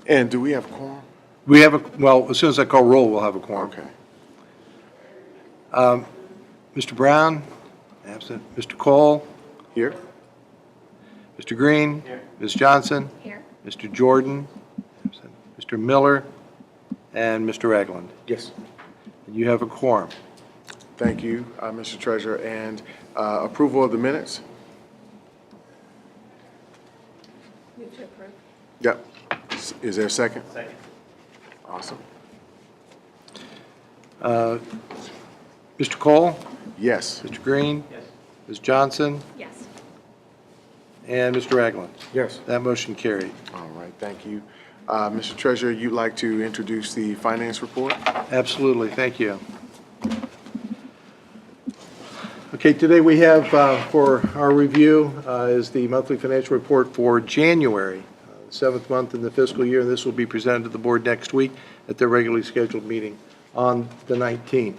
And do we have quorum? We have well, as soon as I call roll, we'll have a quorum. Okay. Mr. Brown, absent. Mr. Cole, Here? Mr. Green. Here. Ms. Johnson. Here. Mr. Jordan, absent. Mr. Miller, and Mr. Ragland. Yes. You have a quorum. Thank you, Mr. Treasurer. And approval of the minutes? Move to approve. Yep. Is there a second? Second. Awesome. Mr. Cole, Yes. Mr. Green. Yes. Ms. Johnson, Yes. and Mr. Ragland. Yes. That motion carried. All right, thank you. Mr. Treasurer, you'd like to introduce the finance report? Absolutely, thank you. Okay, today we have for our review is the monthly financial report for January, the seventh month in the fiscal year, and this will be presented to the board next week at their regularly scheduled meeting on the 19th.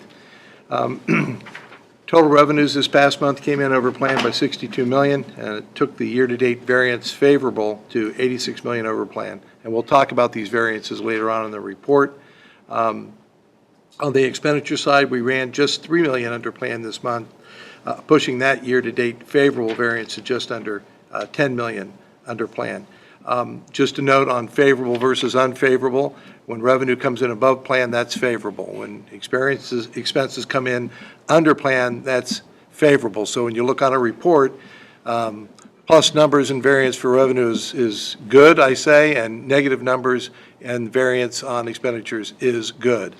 Total revenues this past month came in over plan by $62 million, and it took the year-to-date variance favorable to $86 million over plan. And we'll talk about these variances later on in the report. On the expenditure side, we ran just $3 million under plan this month, pushing that year-to-date favorable variance to just under $10 million under plan. Just a note on favorable versus unfavorable, when revenue comes in above plan, that's favorable. When expenses come in under plan, that's favorable. So when you look on a report, plus numbers and variance for revenue is good, I say, and negative numbers and variance on expenditures is good.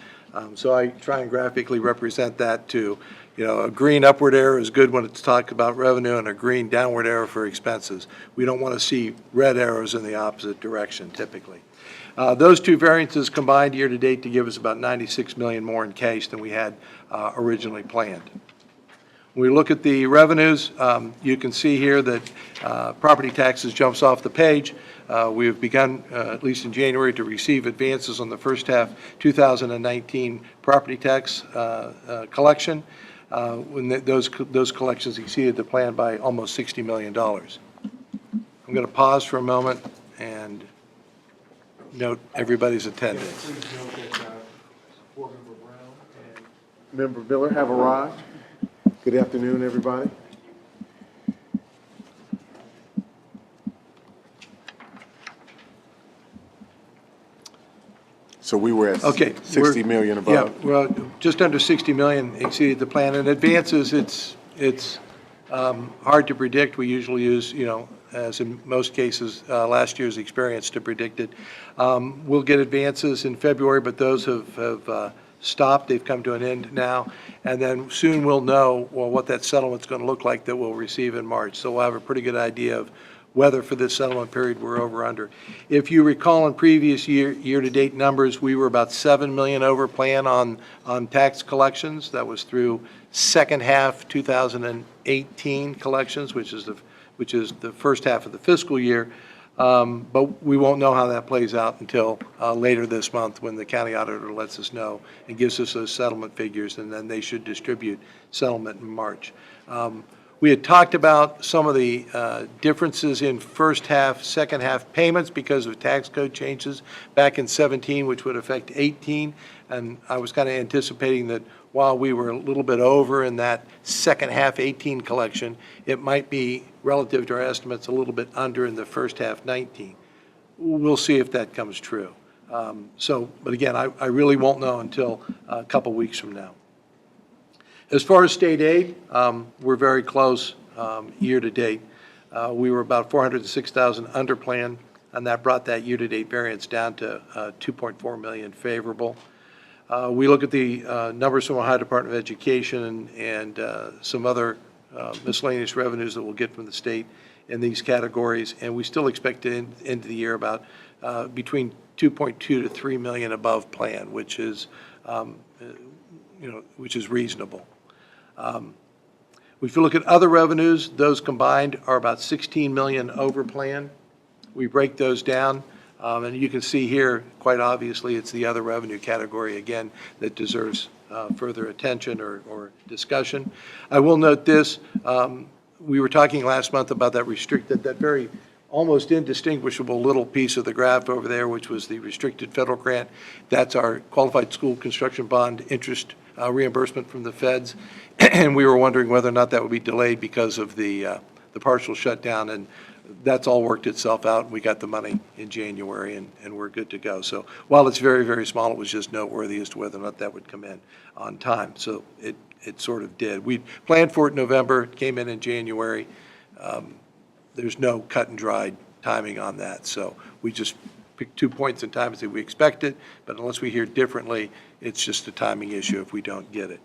So I try and graphically represent that to, a green upward arrow is good when it's talking about revenue, and a green downward arrow for expenses. We don't want to see red arrows in the opposite direction typically. Those two variances combined year to date to give us about $96 million more in cash than we had originally planned. When we look at the revenues, you can see here that property taxes jumps off the page. We have begun, at least in January, to receive advances on the first half 2019 property tax collection. When those collections exceeded the plan by almost $60 million. I'm going to pause for a moment and note everybody's attendance. Please note that Board Member Brown and Member Miller have arrived. Good afternoon, everybody. So we were at Okay. 60 million above. Yeah, well, just under 60 million exceeded the plan. And advances, it's hard to predict. We usually use, as in most cases, last year's experience to predict it. We'll get advances in February, but those have stopped. They've come to an end now. And then soon we'll know, what that settlement's going to look like that we'll receive in March. So we'll have a pretty good idea of whether for this settlement period we're over or under. If you recall in previous year-to-date numbers, we were about $7 million over plan on tax collections. That was through second half 2018 collections, which is the first half of the fiscal year. But we won't know how that plays out until later this month when the county auditor lets us know and gives us those settlement figures, and then they should distribute settlement in March. We had talked about some of the differences in first half, second half payments because of tax code changes back in 17, which would affect 18. And I was kind of anticipating that while we were a little bit over in that second half 18 collection, it might be relative to our estimates a little bit under in the first half 19. We'll see if that comes true. But again, I really won't know until a couple weeks from now. As far as state aid, we're very close year to date. We were about $406,000 under plan, and that brought that year-to-date variance down to $2.4 million favorable. We look at the numbers from Ohio Department of Education and some other miscellaneous revenues that we'll get from the state in these categories, and we still expect to end the year about between 2.2 to 3 million above plan, which is reasonable. If you look at other revenues, those combined are about 16 million over plan. We break those down, and you can see here, quite obviously, it's the other revenue category, again, that deserves further attention or discussion. I will note this. We were talking last month about that very almost indistinguishable little piece of the graph over there, which was the restricted federal grant. That's our qualified school construction bond interest reimbursement from the feds. And we were wondering whether or not that would be delayed because of the partial shutdown. And that's all worked itself out. We got the money in January, and we're good to go. So while it's very, very small, it was just noteworthy as to whether or not that would come in on time. So it sort of did. We planned for it in November, it came in January. There's no cut and dried timing on that. So we just picked 2 points in time and said we expect it, but unless we hear differently, it's just a timing issue if we don't get it.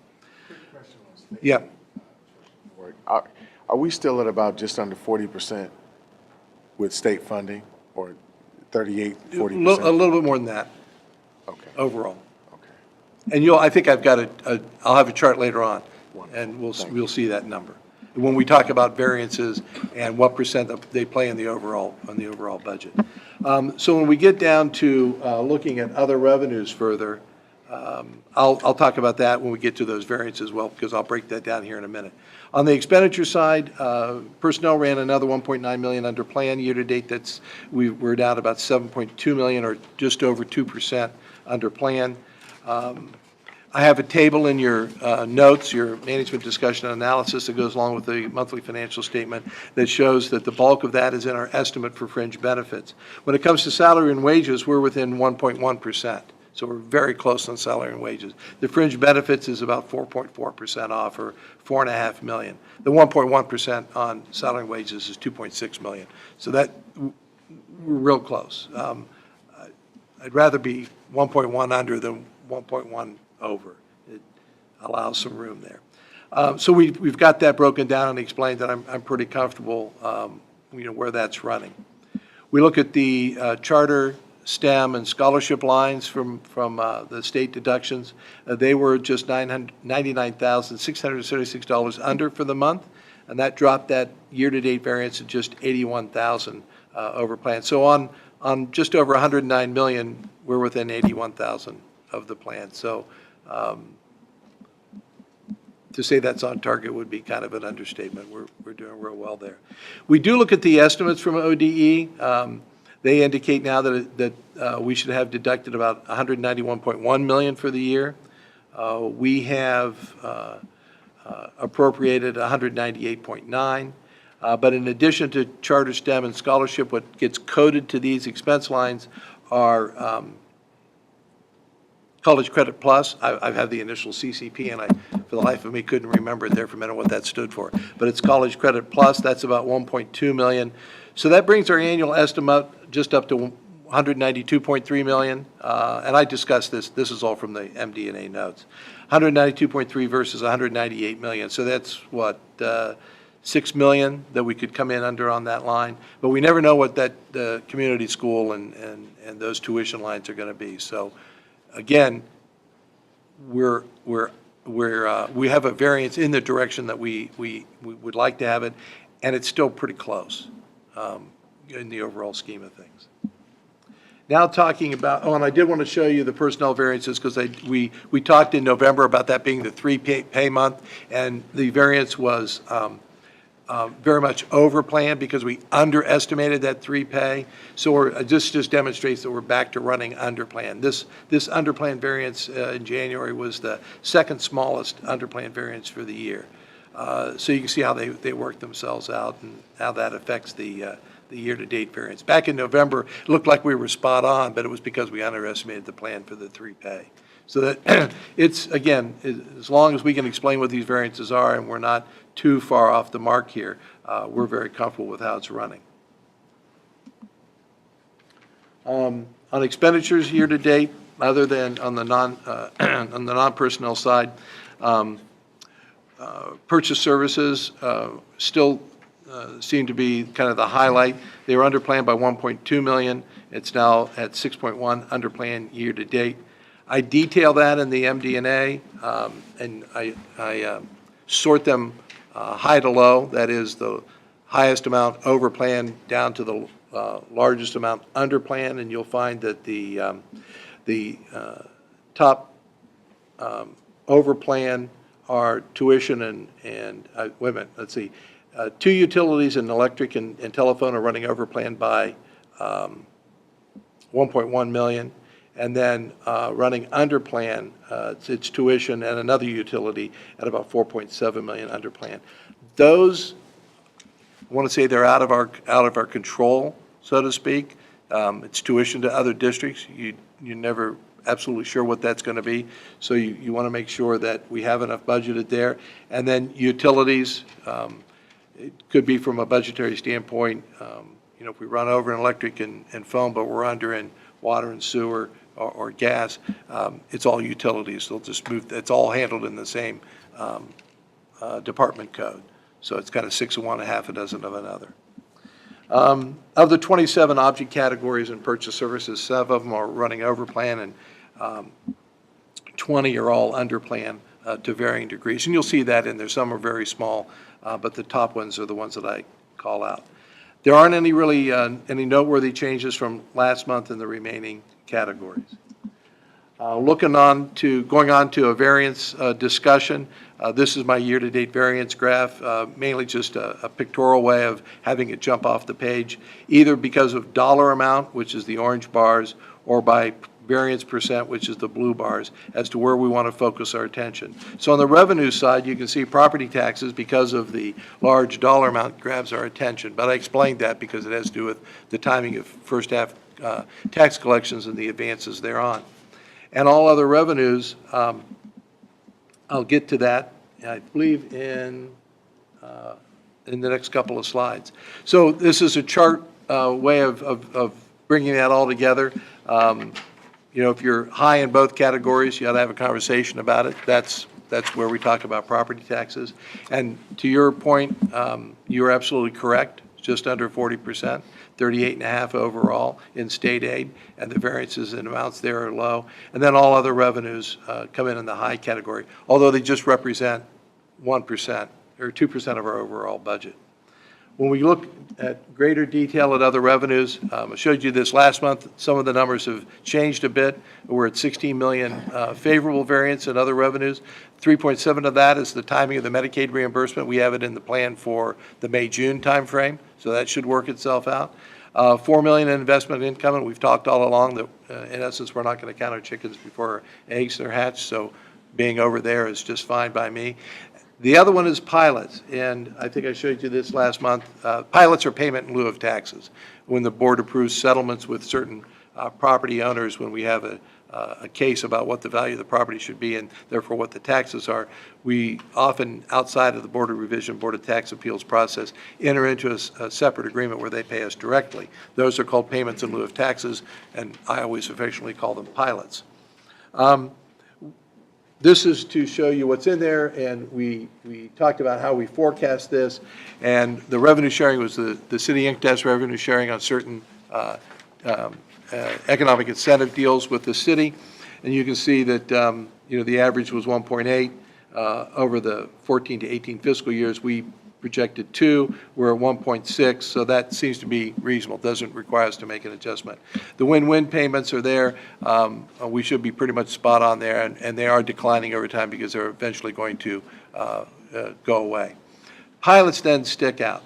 Yeah. Are we still at about just under 40% with state funding, or 38, 40%? A little bit more than that Okay, overall. okay. And I think I've got I'll have a chart later on, and Thank we'll see that number when we talk about variances and what percent they play in the overall budget. So when we get down to looking at other revenues further, I'll talk about that when we get to those variances as well, because I'll break that down here in a minute. On the expenditure side, personnel ran another 1.9 million under plan year-to-date. We're down about 7.2 million, or just over 2% under plan. I have a table in your notes, your management discussion and analysis, that goes along with the monthly financial statement, that shows that the bulk of that is in our estimate for fringe benefits. When it comes to salary and wages, we're within 1.1%. So we're very close on salary and wages. The fringe benefits is about 4.4% off, or 4.5 million. The 1.1% on salary and wages is 2.6 million. So that, we're real close. I'd rather be 1.1 under than 1.1 over. It allows some room there. So we've got that broken down and explained that I'm pretty comfortable, where that's running. We look at the charter, STEM, and scholarship lines from the state deductions. They were just $99,676 under for the month, and that dropped that year-to-date variance to just $81,000 over plan. So on just over 109 million, we're within 81,000 of the plan. So to say that's on target would be kind of an understatement. We're doing real well there. We do look at the estimates from ODE. They indicate now that we should have deducted about 191.1 million for the year. We have appropriated 198.9. But in addition to charter, STEM, and scholarship, what gets coded to these expense lines are College Credit Plus. I have the initial CCP, and I, for the life of me, couldn't remember it there for a minute what that stood for. But it's College Credit Plus. That's about 1.2 million. So that brings our annual estimate just up to 192.3 million. And I discussed this. This is all from the MD&A notes. 192.3 versus 198 million. So that's what, 6 million that we could come in under on that line. But we never know what that community school and those tuition lines are going to be. So again, we have a variance in the direction that we would like to have it, and it's still pretty close in the overall scheme of things. Now talking about, and I did want to show you the personnel variances, because we talked in November about that being the 3 pay month, and the variance was very much over plan because we underestimated that 3 pay. So this just demonstrates that we're back to running under plan. This under plan variance in January was the second smallest under plan variance for the year. So you can see how they work themselves out and how that affects the year-to-date variance. Back in November, it looked like we were spot on, but it was because we underestimated the plan for the 3 pay. So that it's, again, as long as we can explain what these variances are and we're not too far off the mark here, we're very comfortable with how it's running. On expenditures year-to-date, other than on the non-personnel side, purchase services still seem to be kind of the highlight. They were under plan by 1.2 million. It's now at 6.1 under plan year to date. I detail that in the MD&A, and I sort them high to low. That is the highest amount over plan down to the largest amount under plan, and you'll find that the top over plan are tuition and wait a minute, let's see. Two utilities in electric and telephone are running over plan by 1.1 million. And then running under plan, its tuition and another utility at about 4.7 million under plan. Those, I want to say they're out of our control, so to speak. It's tuition to other districts. You're never absolutely sure what that's going to be. So you want to make sure that we have enough budgeted there. And then utilities, it could be from a budgetary standpoint, if we run over in electric and phone, but we're under in water and sewer or gas, it's all utilities. They'll just move, it's all handled in the same department code. So it's kind of 6 of one, a half a dozen of another. Of the 27 object categories in purchase services, 7 of them are running over plan, and 20 are all under plan to varying degrees. And you'll see that in there. Some are very small, but the top ones are the ones that I call out. There aren't any really any noteworthy changes from last month in the remaining categories. Going on to a variance discussion. This is my year-to-date variance graph, mainly just a pictorial way of having it jump off the page, either because of dollar amount, which is the orange bars, or by variance percent, which is the blue bars, as to where we want to focus our attention. So on the revenue side, you can see property taxes, because of the large dollar amount, grabs our attention. But I explained that because it has to do with the timing of first half tax collections and the advances thereon. And all other revenues, I'll get to that, I believe, in the next couple of slides. So this is a chart way of bringing that all together. If you're high in both categories, you ought to have a conversation about it. That's where we talk about property taxes. And to your point, you're absolutely correct. Just under 40%, 38.5 overall in state aid, and the variances and amounts there are low. And then all other revenues come in the high category, although they just represent 1% or 2% of our overall budget. When we look at greater detail at other revenues, I showed you this last month. Some of the numbers have changed a bit. We're at 16 million favorable variance in other revenues. 3.7 of that is the timing of the Medicaid reimbursement. We have it in the plan for the May-June timeframe, so that should work itself out. 4 million in investment income, and we've talked all along that in essence we're not going to count our chickens before our eggs are hatched, so being over there is just fine by me. The other one is pilots, and I think I showed you this last month. Pilots are payment in lieu of taxes. When the board approves settlements with certain property owners, when we have a case about what the value of the property should be and therefore what the taxes are, we often, outside of the Board of Revision, Board of Tax Appeals process, enter into a separate agreement where they pay us directly. Those are called payments in lieu of taxes, and I always affectionately call them pilots. This is to show you what's in there, and we talked about how we forecast this, and the revenue sharing was the City Inc. does revenue sharing on certain economic incentive deals with the city, and you can see that the average was 1.8 over the 14 to 18 fiscal years. We projected 2. We're at 1.6, so that seems to be reasonable. Doesn't require us to make an adjustment. The win-win payments are there. We should be pretty much spot on there, and they are declining over time because they're eventually going to go away. Pilots then stick out.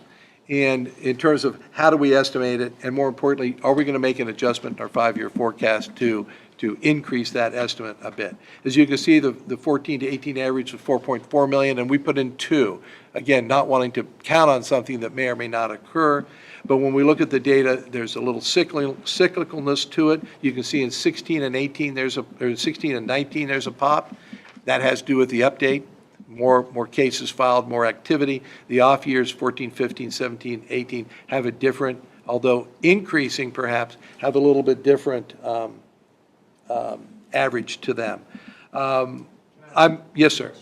And in terms of how do we estimate it, and more importantly, are we going to make an adjustment in our 5-year forecast to increase that estimate a bit? As you can see, the 14 to 18 average was 4.4 million, and we put in 2. Again, not wanting to count on something that may or may not occur, but when we look at the data, there's a little cyclicalness to it. You can see in 16 and 18, or 16 and 19, there's a pop. That has to do with the update. More cases filed, more activity. The off years, 14, 15, 17, 18, have a different, although increasing perhaps, have a little bit different average to them. Yes, sir.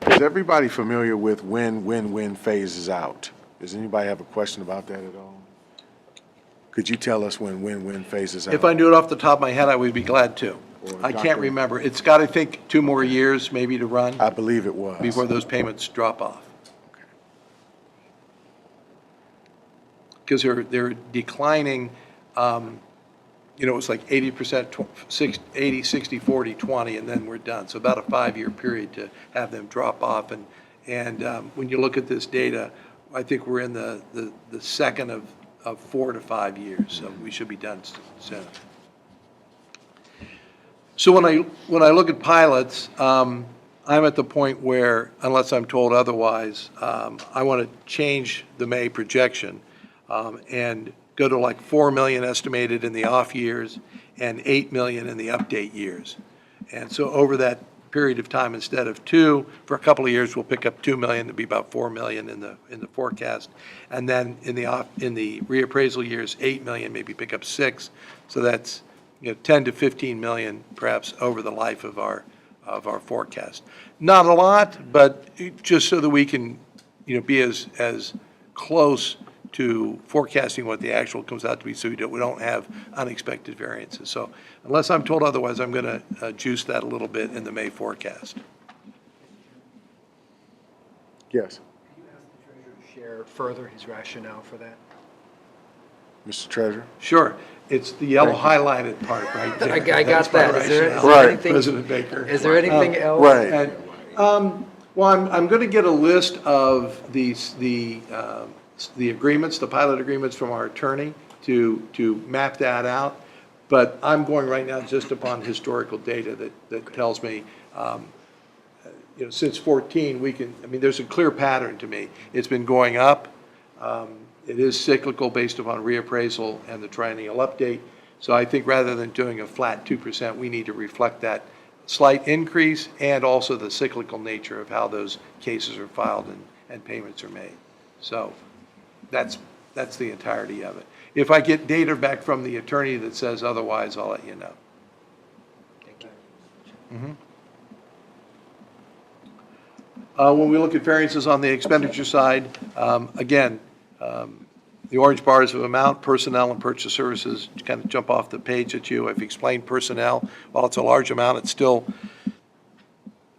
Is everybody familiar with when phases out? Does anybody have a question about that at all? Could you tell us when phases out? If I knew it off the top of my head, I would be glad to. I can't remember. It's got, I think, 2 more years maybe to run I believe it was. before those payments drop off. Because they're declining. it was like 80%, 80, 60, 40, 20, and then we're done. So about a 5-year period to have them drop off. And when you look at this data, I think we're in the second of 4 to 5 years, so we should be done soon. So when I look at pilots, I'm at the point where, unless I'm told otherwise, I want to change the May projection and go to like 4 million estimated in the off years and 8 million in the update years. And so over that period of time, instead of 2, for a couple of years, we'll pick up 2 million to be about 4 million in the forecast. And then in the reappraisal years, 8 million, maybe pick up 6. So that's 10 to 15 million perhaps over the life of our forecast. Not a lot, but just so that we can be as close to forecasting what the actual comes out to be, so we don't have unexpected variances. So unless I'm told otherwise, I'm going to juice that a little bit in the May forecast. Yes, Can you ask the treasurer to share further his rationale for that? Mr. Treasurer? Sure. It's the yellow highlighted part right there. I got That's my that. Is there rationale. Right. anything? President Baker. Is there anything else? Right. And, well, I'm going to get a list of the agreements, the pilot agreements from our attorney to map that out. But I'm going right now just upon historical data that tells me, since 14, there's a clear pattern to me. It's been going up. It is cyclical based upon reappraisal and the triennial update. So I think rather than doing a flat 2%, we need to reflect that slight increase and also the cyclical nature of how those cases are filed and payments are made. So that's the entirety of it. If I get data back from the attorney that says otherwise, I'll let you know. Thank you. When we look at variances on the expenditure side, again, the orange bars of amount, personnel and purchase services kind of jump off the page at you. I've explained personnel. While it's a large amount, it's still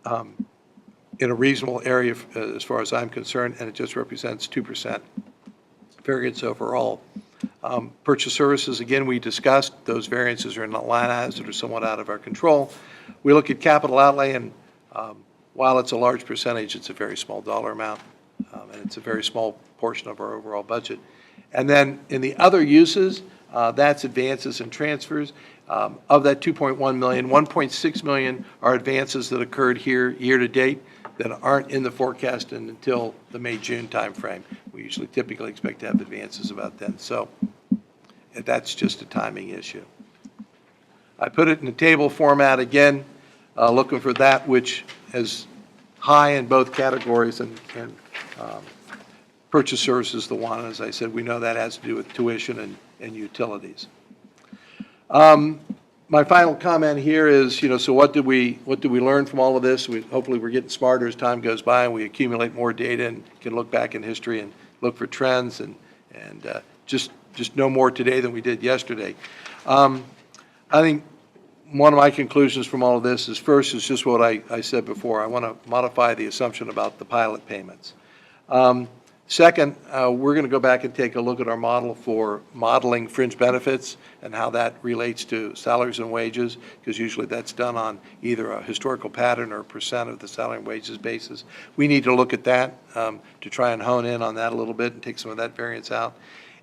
in a reasonable area as far as I'm concerned, and it just represents 2% variance overall. Purchase services, again, we discussed. Those variances are in line items that are somewhat out of our control. We look at capital outlay, and while it's a large percentage, it's a very small dollar amount, and it's a very small portion of our overall budget. And then in the other uses, that's advances and transfers. Of that 2.1 million, 1.6 million are advances that occurred here year to date that aren't in the forecast until the May-June timeframe. We usually typically expect to have advances about then. So that's just a timing issue. I put it in a table format again, looking for that which is high in both categories, and purchase services the one. As I said, we know that has to do with tuition and utilities. My final comment here is, so what did we learn from all of this? Hopefully we're getting smarter as time goes by and we accumulate more data and can look back in history and look for trends and just know more today than we did yesterday. I think one of my conclusions from all of this is, first, is just what I said before. I want to modify the assumption about the pilot payments. Second, we're going to go back and take a look at our model for modeling fringe benefits and how that relates to salaries and wages, because usually that's done on either a historical pattern or a percent of the salary and wages basis. We need to look at that to try and hone in on that a little bit and take some of that variance out.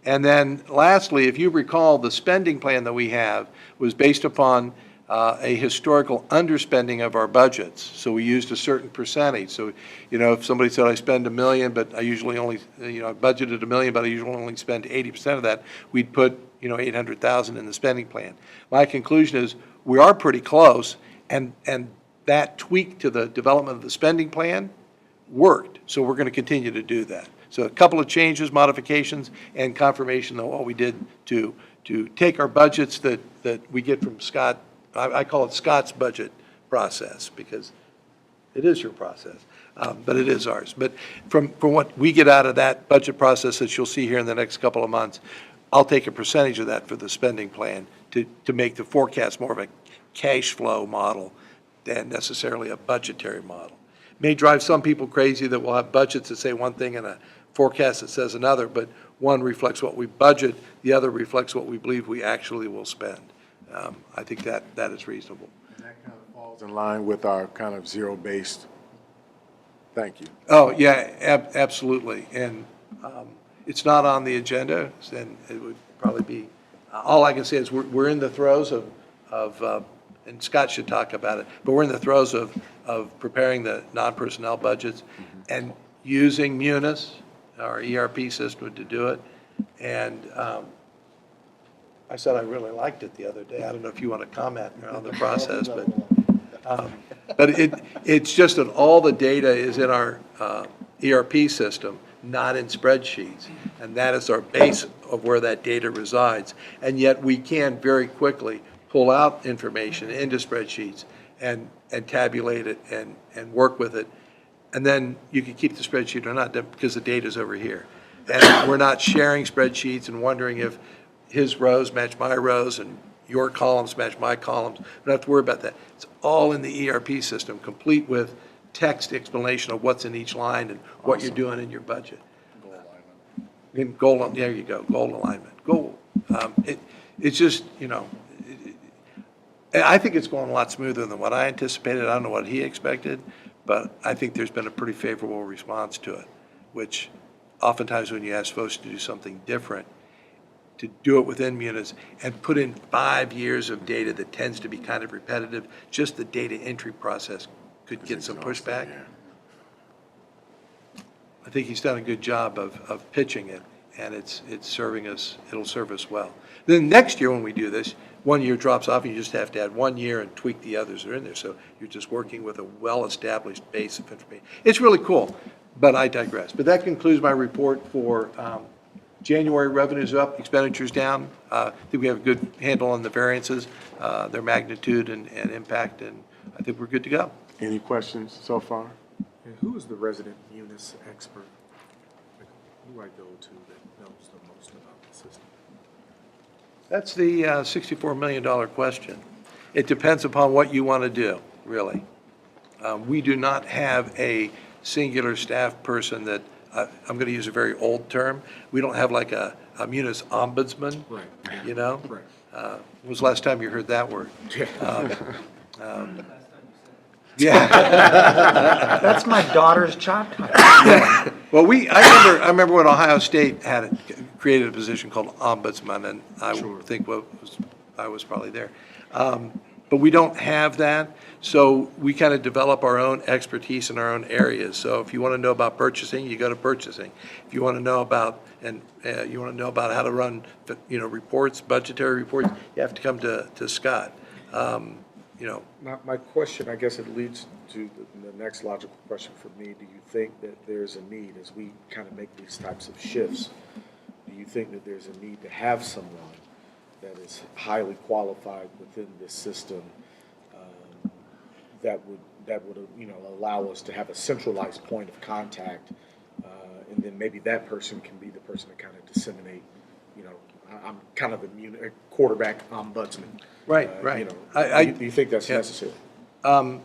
And then lastly, if you recall, the spending plan that we have was based upon a historical underspending of our budgets. So we used a certain percentage. So, if somebody said I spend $1 million, but I usually only, I budgeted $1 million, but I usually only spend 80% of that, we'd put, $800,000 in the spending plan. My conclusion is we are pretty close, and that tweak to the development of the spending plan worked. So we're going to continue to do that. So a couple of changes, modifications, and confirmation of what we did to take our budgets that we get from Scott. I call it Scott's budget process because it is your process, but it is ours. But from what we get out of that budget process that you'll see here in the next couple of months, I'll take a percentage of that for the spending plan to make the forecast more of a cash flow model than necessarily a budgetary model. It may drive some people crazy that we'll have budgets that say one thing and a forecast that says another, but one reflects what we budget, the other reflects what we believe we actually will spend. I think that is reasonable. And that kind of falls in line with our kind of zero-based, thank you. Oh, yeah, absolutely. And it's not on the agenda, and it would probably be, all I can say is we're in the throes of, and Scott should talk about it, but we're in the throes of preparing the non-personnel budgets and using Munis, our ERP system, to do it. And I said I really liked it the other day. I don't know if you want to comment on the process, but it's just that all the data is in our ERP system, not in spreadsheets. And that is our base of where that data resides. And yet we can very quickly pull out information into spreadsheets and tabulate it and work with it. And then you can keep the spreadsheet or not because the data's over here. And we're not sharing spreadsheets and wondering if his rows match my rows and your columns match my columns. We don't have to worry about that. It's all in the ERP system, complete with text explanation of what's in each line and what you're doing in your budget. Goal alignment. There you go, goal alignment. It's just, I think it's going a lot smoother than what I anticipated. I don't know what he expected, but I think there's been a pretty favorable response to it, which oftentimes when you ask folks to do something different, to do it within Munis and put in 5 years of data that tends to be kind of repetitive, just the data entry process could get some pushback. Yeah. I think he's done a good job of pitching it, and it's serving us, it'll serve us well. Then next year when we do this, 1 year drops off, and you just have to add 1 year and tweak the others that are in there. So you're just working with a well-established base of information. It's really cool, but I digress. But that concludes my report for January. Revenues up, expenditures down. I think we have a good handle on the variances, their magnitude and impact, and I think we're good to go. Any questions so far? And who is the resident Munis expert? Like, who do I go to that knows the most about the system? That's the $64 million question. It depends upon what you want to do, really. We do not have a singular staff person that, I'm going to use a very old term, we don't have like a Munis ombudsman, Right. you know? Right. When was the last time you heard that word? Yeah. Yeah. That's my daughter's job title. Well, I remember when Ohio State created a position called ombudsman, and I Sure. think I was probably there. But we don't have that, so we kind of develop our own expertise in our own areas. So if you want to know about purchasing, you go to purchasing. If you want to know about how to run, reports, budgetary reports, you have to come to Scott. My question, I guess it leads to the next logical question for me. Do you think that there's a need, as we kind of make these types of shifts, do you think that there's a need to have someone that is highly qualified within this system that would allow us to have a centralized point of contact, and then maybe that person can be the person to kind of disseminate, I'm kind of a quarterback ombudsman. Right. Do you think that's yeah. necessary? I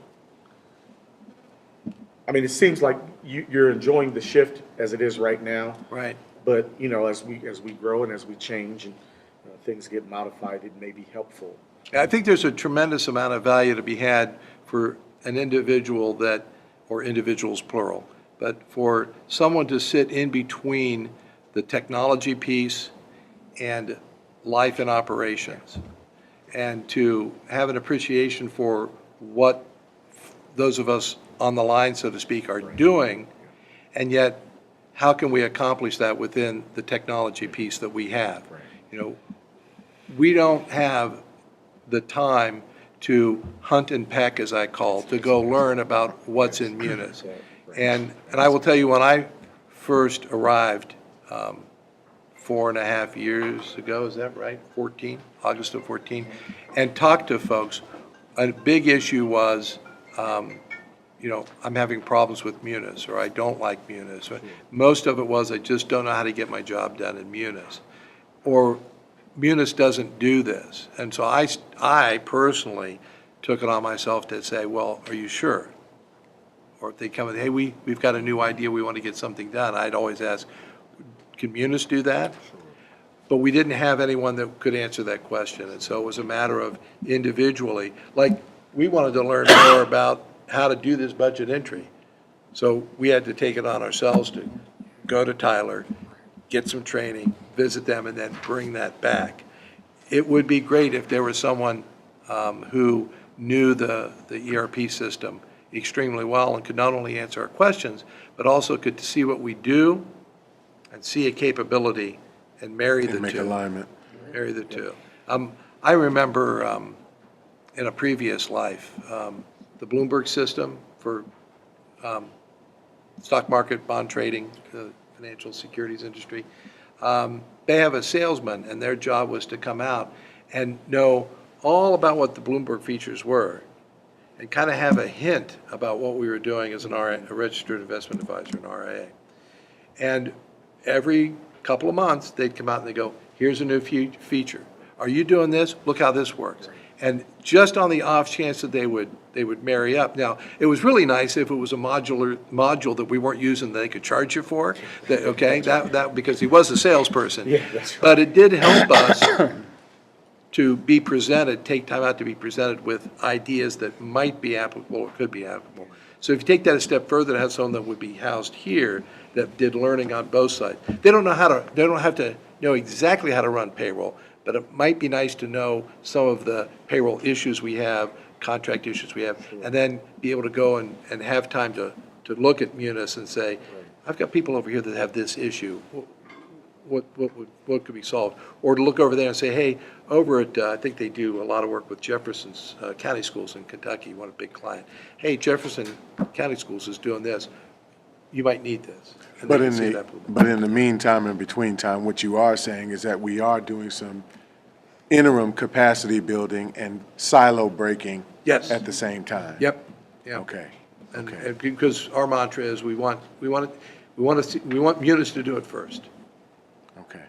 mean, it seems like you're enjoying the shift as it is right now. Right. But, as we grow and as we change and things get modified, it may be helpful. I think there's a tremendous amount of value to be had for an individual or individuals plural, but for someone to sit in between the technology piece and life and operations, and to have an appreciation for what those of us on the line, so to speak, are doing, and yet how can we accomplish that within the technology piece that we have? We don't have the time to hunt and peck, as I call, to go learn about what's in Munis. And I will tell you, when I first arrived 4.5 years ago, is that right? August of 14, and talked to folks, a big issue was, I'm having problems with Munis, or I don't like Munis. Most of it was, I just don't know how to get my job done in Munis. Or Munis doesn't do this. And so I personally took it on myself to say, well, are you sure? Or if they come and, hey, we've got a new idea, we want to get something done, I'd always ask, can Munis do that? but we didn't have anyone that could answer that question. And so it was a matter of individually, like, we wanted to learn more about how to do this budget entry. So we had to take it on ourselves to go to Tyler, get some training, visit them, and then bring that back. It would be great if there was someone who knew the ERP system extremely well and could not only answer our questions, but also could see what we do and see a capability and marry the And make two. alignment. Marry the two. I remember in a previous life, the Bloomberg system for stock market, bond trading, financial securities industry. They have a salesman, and their job was to come out and know all about what the Bloomberg features were and kind of have a hint about what we were doing as a registered investment advisor, an RIA. And every couple of months, they'd come out and they go, here's a new feature. Are you doing this? Look how this works. And just on the off chance that they would marry up. Now, it was really nice if it was a module that we weren't using that they could charge you for, that because he was a salesperson. Yeah, that's right. But it did help us to be presented, take time out to be presented with ideas that might be applicable or could be applicable. So if you take that a step further, to have someone that would be housed here that did learning on both sides. They don't have to know exactly how to run payroll, but it might be nice to know some of the payroll issues we have, contract issues we have, and then be able to go and have time to look at Munis and say, I've got people over here that have this issue. What could be solved? Or to look over there and say, hey, over at, I think they do a lot of work with Jefferson's County Schools in Kentucky, one a big client. Hey, Jefferson County Schools is doing this. You might need this. And they But can in say the, that. but in the meantime and between time, what you are saying is that we are doing some interim capacity building and silo breaking Yes. at the same time. Yep, yeah. Okay, And okay. because our mantra is we want Munis to do it first. Okay.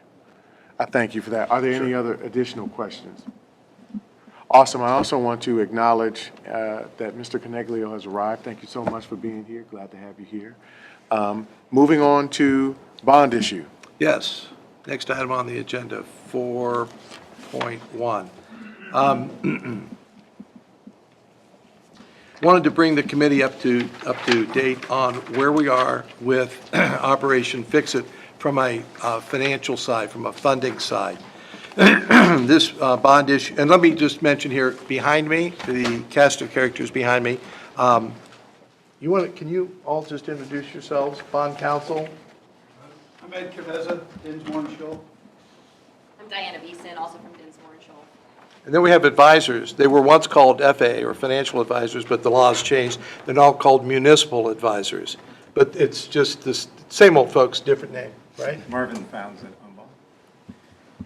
I thank you for that. Are there any other additional questions? Awesome. I also want to acknowledge that Mr. Coneglio has arrived. Thank you so much for being here. Glad to have you here. Moving on to bond issue. Yes. Next item on the agenda, 4.1. Wanted to bring the committee up to date on where we are with Operation Fix-It from a financial side, from a funding side. This bond issue, and let me just mention here, behind me, the cast of characters behind me. Can you all just introduce yourselves? Bond counsel? I'm Ed Caveza, Dinsmore and Shoal. I'm Diana Beeson, also from Dinsmore and Shoal. And then we have advisors. They were once called FA, or financial advisors, but the laws changed. They're now called municipal advisors. But it's just the same old folks, different name, right? Marvin Founds at Umball.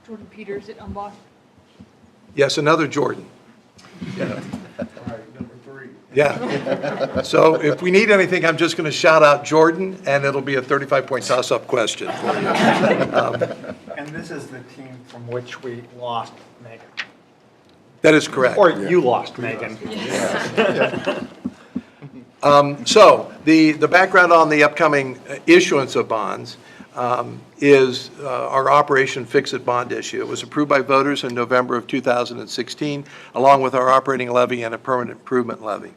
Jordan Peters at Umbach. Yes, another Jordan. Yeah. Number 3. Yeah. So if we need anything, I'm just going to shout out Jordan, and it'll be a 35-point toss-up question for you. And this is the team from which we lost Megan. That is correct. Or you lost Megan. So the background on the upcoming issuance of bonds is our Operation Fix-It bond issue. It was approved by voters in November of 2016, along with our operating levy and a permanent improvement levy.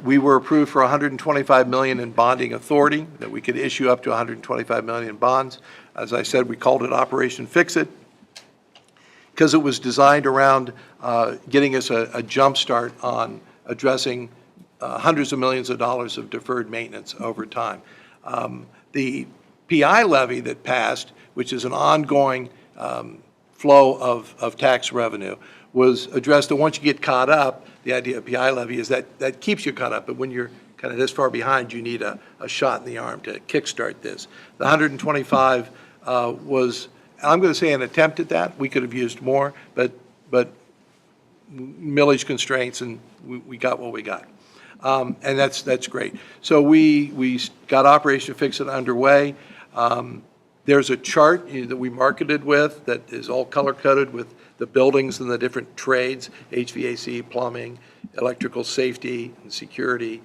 We were approved for $125 million in bonding authority, that we could issue up to $125 million in bonds. As I said, we called it Operation Fix-It because it was designed around getting us a jump start on addressing hundreds of millions of dollars of deferred maintenance over time. The PI levy that passed, which is an ongoing flow of tax revenue, was addressed that once you get caught up, the idea of PI levy is that keeps you caught up, but when you're kind of this far behind, you need a shot in the arm to kickstart this. The 125 was, I'm going to say, an attempt at that. We could have used more, but millage constraints, and we got what we got. And that's great. So we got Operation Fix-It underway. There's a chart that we marketed with that is all color-coded with the buildings and the different trades, HVAC, plumbing, electrical safety, and security.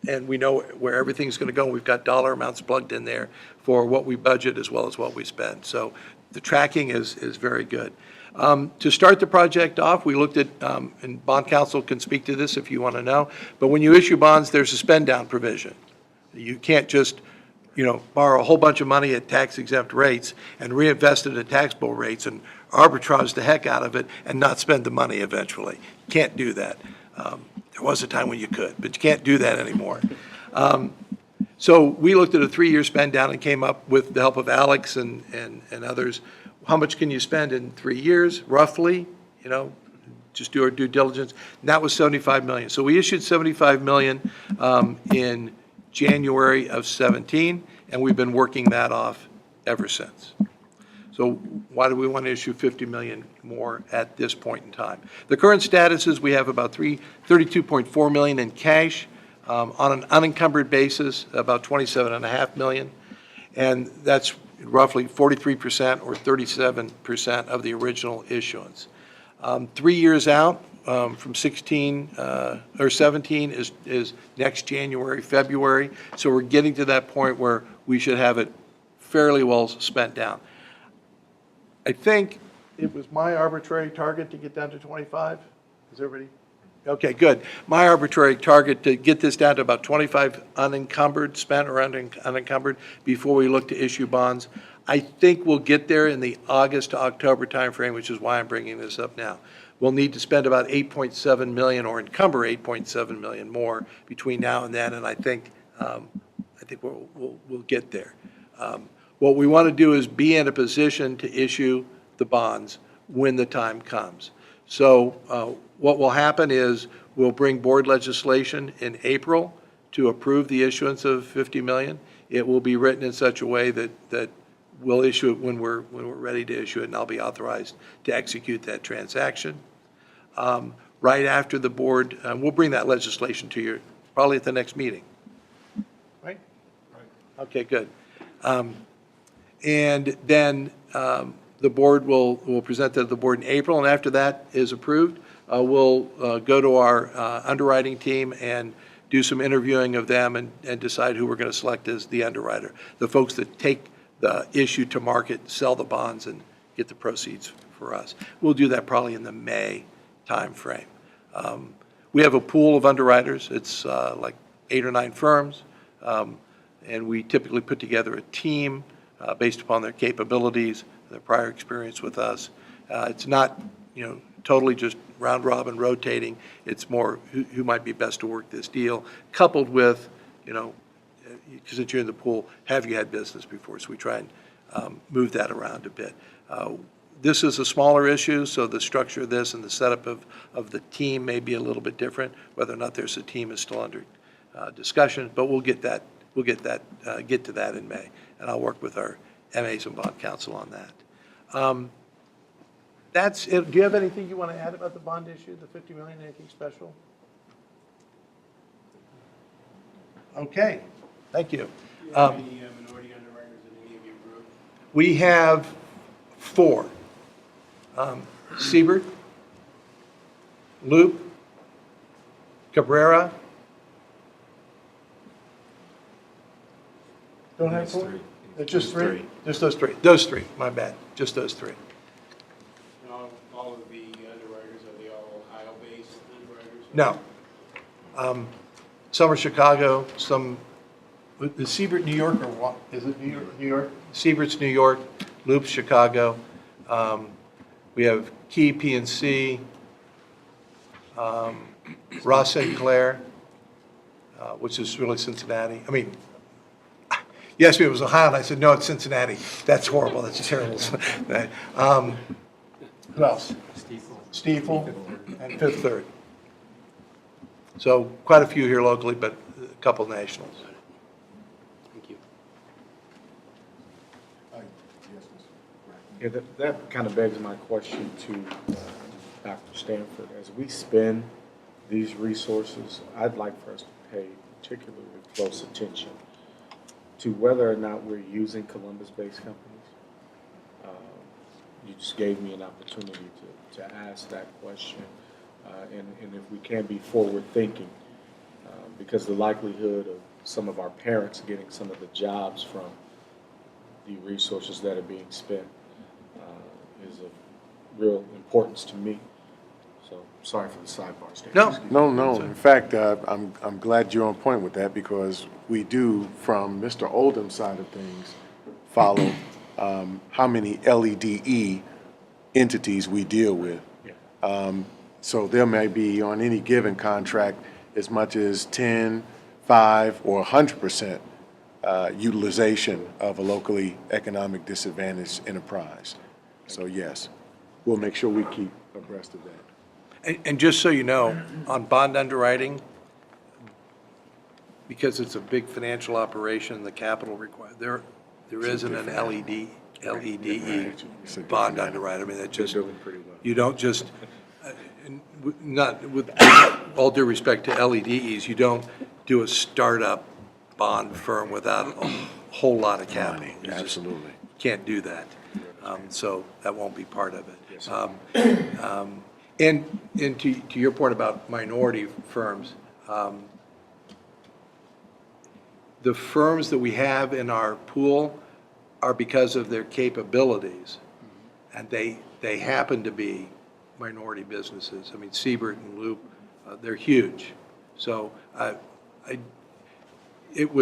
And we know where everything's going to go. We've got dollar amounts plugged in there for what we budget as well as what we spend. So the tracking is very good. To start the project off, we looked at, and bond counsel can speak to this if you want to know, but when you issue bonds, there's a spend down provision. You can't just, borrow a whole bunch of money at tax exempt rates and reinvest it at taxable rates and arbitrage the heck out of it and not spend the money eventually. Can't do that. There was a time when you could, but you can't do that anymore. So we looked at a 3-year spend down and came up with the help of Alex and others. How much can you spend in 3 years, roughly? Just do our due diligence. And that was $75 million. So we issued $75 million in January of 17, and we've been working that off ever since. So why do we want to issue $50 million more at this point in time? The current status is we have about $32.4 million in cash. On an unencumbered basis, about $27.5 million, and that's roughly 43% or 37% of the original issuance. 3 years out from 16 or 17 is next January, February, so we're getting to that point where we should have it fairly well spent down. I think it was my arbitrary target to get down to 25. Is everybody? Okay, good. My arbitrary target to get this down to about 25 unencumbered, spent or unencumbered, before we look to issue bonds. I think we'll get there in the August to October timeframe, which is why I'm bringing this up now. We'll need to spend about $8.7 million or encumber $8.7 million more between now and then, and I think we'll get there. What we want to do is be in a position to issue the bonds when the time comes. So what will happen is we'll bring board legislation in April to approve the issuance of $50 million. It will be written in such a way that we'll issue it when we're ready to issue it, and I'll be authorized to execute that transaction. Right after the board, we'll bring that legislation to you probably at the next meeting. Right? Okay, good. And then the board will present that to the board in April, and after that is approved, we'll go to our underwriting team and do some interviewing of them and decide who we're going to select as the underwriter, the folks that take the issue to market, sell the bonds, and get the proceeds for us. We'll do that probably in the May timeframe. We have a pool of underwriters. It's like 8 or 9 firms, and we typically put together a team based upon their capabilities, their prior experience with us. It's not, totally just round robin rotating. It's more who might be best to work this deal, coupled with, since you're in the pool, have you had business before? So we try and move that around a bit. This is a smaller issue, so the structure of this and the setup of the team may be a little bit different. Whether or not there's a team is still under discussion, but we'll get to that in May, and I'll work with our MAs and bond counsel on that. That's it. Do you have anything you want to add about the bond issue, the $50 million, anything special? Okay, thank you. Do you have any minority underwriters in any of your groups? We have 4. Siebert, Loop, Cabrera. Don't have 4? Just 3? Just those 3. Those 3, my bad. Just those 3. And all of the underwriters, are they all Ohio-based underwriters? No. Some are Chicago, some, the Siebert, New York, or what? Is it New York? New York? Siebert's New York, Loop's Chicago. We have Key, PNC, Ross St. Clair, which is really Cincinnati. I mean, you asked me if it was Ohio, and I said, no, it's Cincinnati. That's horrible. That's terrible. Who else? Stiefel and Fifth Third. So quite a few here locally, but a couple nationals. Thank you. Yeah, that kind of begs my question to Dr. Stanford. As we spend these resources, I'd like for us to pay particularly close attention to whether or not we're using Columbus-based companies. You just gave me an opportunity to ask that question, and if we can be forward-thinking, because the likelihood of some of our parents getting some of the jobs from the resources that are being spent is of real importance to me. So, sorry for the sidebar, Stan. No. No. In fact, I'm glad you're on point with that because we do, from Mr. Oldham's side of things, follow how many LEDE entities we deal with. So there may be on any given contract as much as 10, 5, or 100% utilization of a locally economic disadvantaged enterprise. So yes, we'll make sure we keep abreast of that. And just so you know, on bond underwriting, because it's a big financial operation, the capital required, there isn't an LEDE bond underwriter. I mean, that just, doing pretty well. you don't just, not, with all due respect to LEDs, you don't do a startup bond firm without a whole lot of capital. You just Absolutely. can't do that. So that won't be part of it. And to your point about minority firms, the firms that we have in our pool are because of their capabilities, and they happen to be minority businesses. I mean, Siebert and Loop, they're huge. So I don't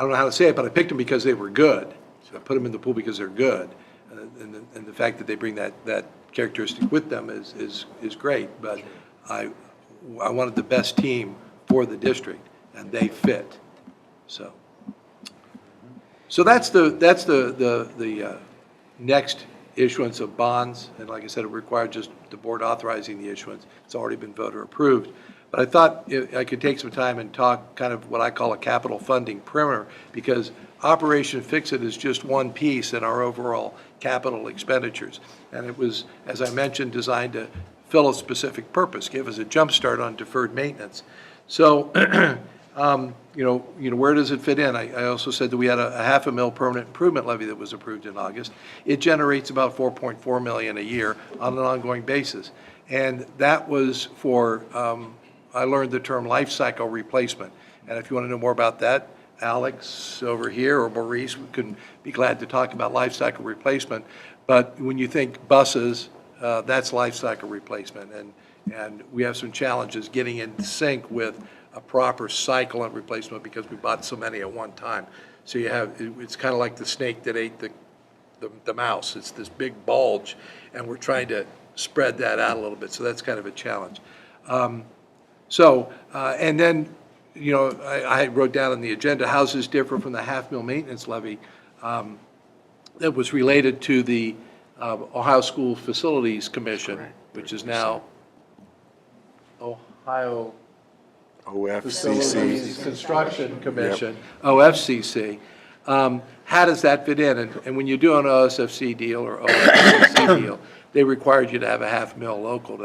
know how to say it, but I picked them because they were good. So I put them in the pool because they're good. And the fact that they bring that characteristic with them is great. But I wanted the best team for the district, and they fit. So that's the next issuance of bonds. And like I said, it required just the board authorizing the issuance. It's already been voter approved. But I thought I could take some time and talk kind of what I call a capital funding primer, because Operation Fix-It is just one piece in our overall capital expenditures. And it was, as I mentioned, designed to fill a specific purpose, give us a jump start on deferred maintenance. So, where does it fit in? I also said that we had a $500,000 permanent improvement levy that was approved in August. It generates about $4.4 million a year on an ongoing basis. And that was for, I learned the term life cycle replacement. And if you want to know more about that, Alex over here or Maurice, we could be glad to talk about life cycle replacement. But when you think buses, that's life cycle replacement. And we have some challenges getting in sync with a proper cycle and replacement because we bought so many at one time. So you have, it's kind of like the snake that ate the mouse. It's this big bulge, and we're trying to spread that out a little bit. So that's kind of a challenge. And then, I wrote down on the agenda, how does this differ from the $500,000 maintenance levy that was related to the Ohio School Facilities Commission, which is now Ohio Facilities OFCC. Construction Commission, OFCC. How does that fit in? And when you do an OSFC deal or OFCC deal, they required you to have a $500,000 local